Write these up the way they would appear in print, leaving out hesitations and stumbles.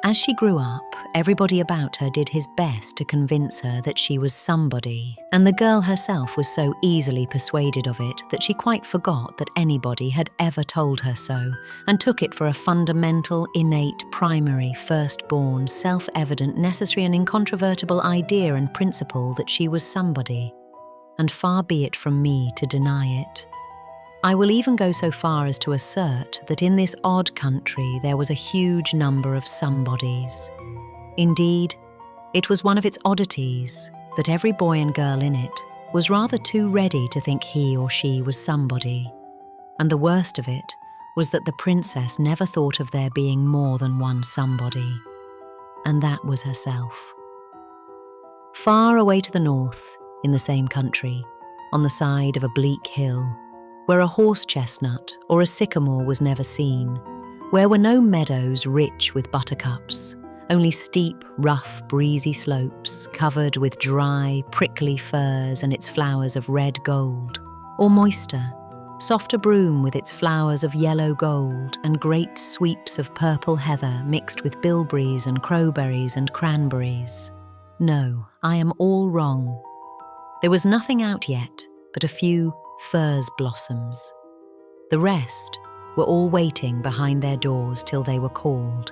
As she grew up, everybody about her did his best to convince her that she was somebody, and the girl herself was so easily persuaded of it that she quite forgot that anybody had ever told her so, and took it for a fundamental, innate, primary, firstborn, self-evident, necessary and incontrovertible idea and principle that she was somebody. And far be it from me to deny it. I will even go so far as to assert that in this odd country there was a huge number of somebodies. Indeed, it was one of its oddities that every boy and girl in it was rather too ready to think he or she was somebody. And the worst of it was that the princess never thought of there being more than one somebody. And that was herself. Far away to the north, in the same country, on the side of a bleak hill, where a horse chestnut or a sycamore was never seen, where were no meadows rich with buttercups, only steep, rough, breezy slopes covered with dry, prickly furze and its flowers of red gold, or moister, softer broom with its flowers of yellow gold and great sweeps of purple heather mixed with bilberries and crowberries and cranberries. No, I am all wrong. There was nothing out yet but a few furze blossoms. The rest were all waiting behind their doors till they were called.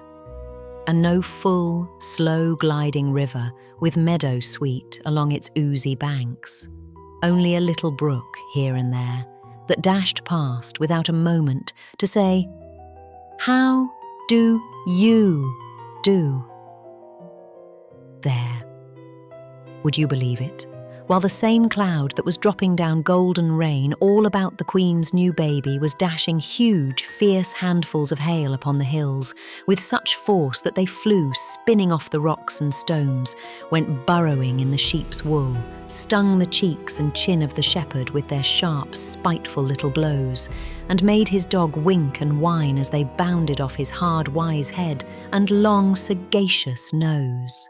And no full, slow-gliding river with meadow sweet along its oozy banks. Only a little brook here and there that dashed past without a moment to say, "How do you do?" There. Would you believe it? While the same cloud that was dropping down golden rain all about the Queen's new baby was dashing huge, fierce handfuls of hail upon the hills, with such force that they flew spinning off the rocks and stones, went burrowing in the sheep's wool, stung the cheeks and chin of the shepherd with their sharp, spiteful little blows, and made his dog wink and whine as they bounded off his hard, wise head and long, sagacious nose.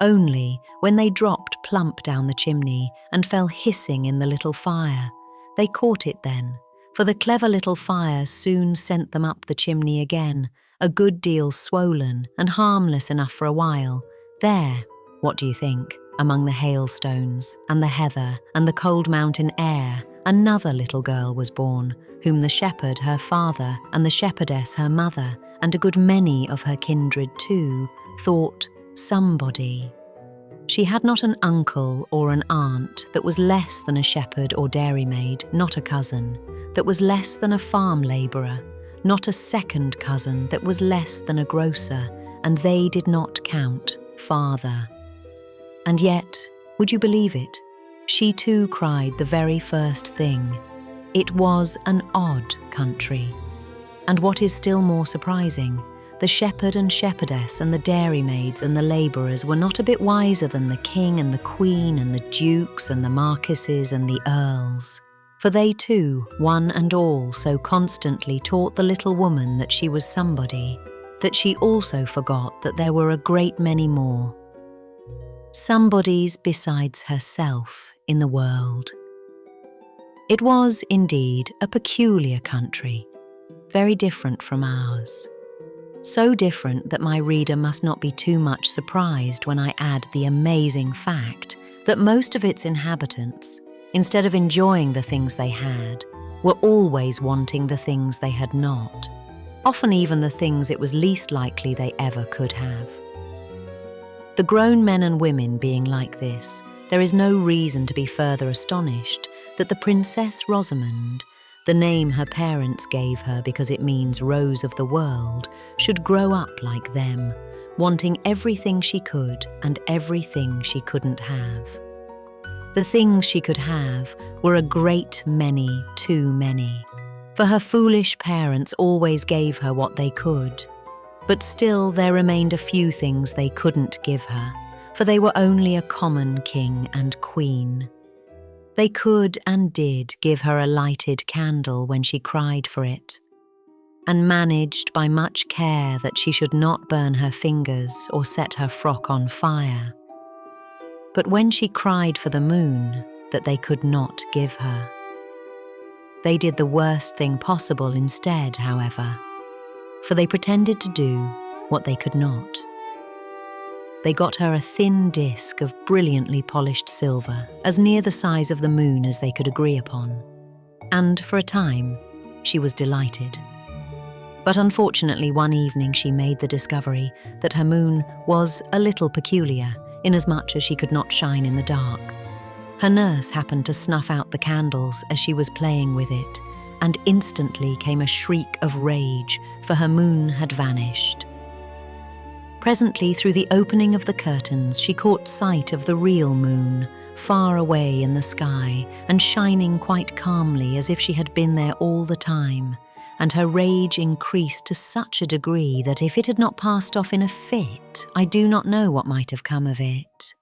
Only when they dropped plump down the chimney and fell hissing in the little fire, they caught it then, for the clever little fire soon sent them up the chimney again, a good deal swollen and harmless enough for a while. There, what do you think, among the hailstones and the heather and the cold mountain air, another little girl was born, whom the shepherd, her father, and the shepherdess, her mother, and a good many of her kindred too, thought somebody. She had not an uncle or an aunt that was less than a shepherd or dairymaid, not a cousin, that was less than a farm labourer, not a second cousin that was less than a grocer, and they did not count father. And yet, would you believe it, she too cried the very first thing. It was an odd country. And what is still more surprising, the shepherd and shepherdess and the dairymaids and the labourers were not a bit wiser than the king and the queen and the dukes and the marquises and the earls. For they too, one and all, so constantly taught the little woman that she was somebody, that she also forgot that there were a great many more somebodies besides herself in the world. It was, indeed, a peculiar country, very different from ours. So different that my reader must not be too much surprised when I add the amazing fact that most of its inhabitants, instead of enjoying the things they had, were always wanting the things they had not, often even the things it was least likely they ever could have. The grown men and women being like this, there is no reason to be further astonished that the Princess Rosamond, the name her parents gave her because it means Rose of the World, should grow up like them, wanting everything she could and everything she couldn't have. The things she could have were a great many too many, for her foolish parents always gave her what they could. But still there remained a few things they couldn't give her, for they were only a common king and queen. They could and did give her a lighted candle when she cried for it, and managed by much care that she should not burn her fingers or set her frock on fire. But when she cried for the moon, that they could not give her. They did the worst thing possible instead, however, for they pretended to do what they could not. They got her a thin disc of brilliantly polished silver, as near the size of the moon as they could agree upon. And for a time, she was delighted. But unfortunately, one evening she made the discovery that her moon was a little peculiar, inasmuch as she could not shine in the dark. Her nurse happened to snuff out the candles as she was playing with it, and instantly came a shriek of rage, for her moon had vanished. Presently, through the opening of the curtains, she caught sight of the real moon, far away in the sky, and shining quite calmly as if she had been there all the time, and her rage increased to such a degree that if it had not passed off in a fit, I do not know what might have come of it.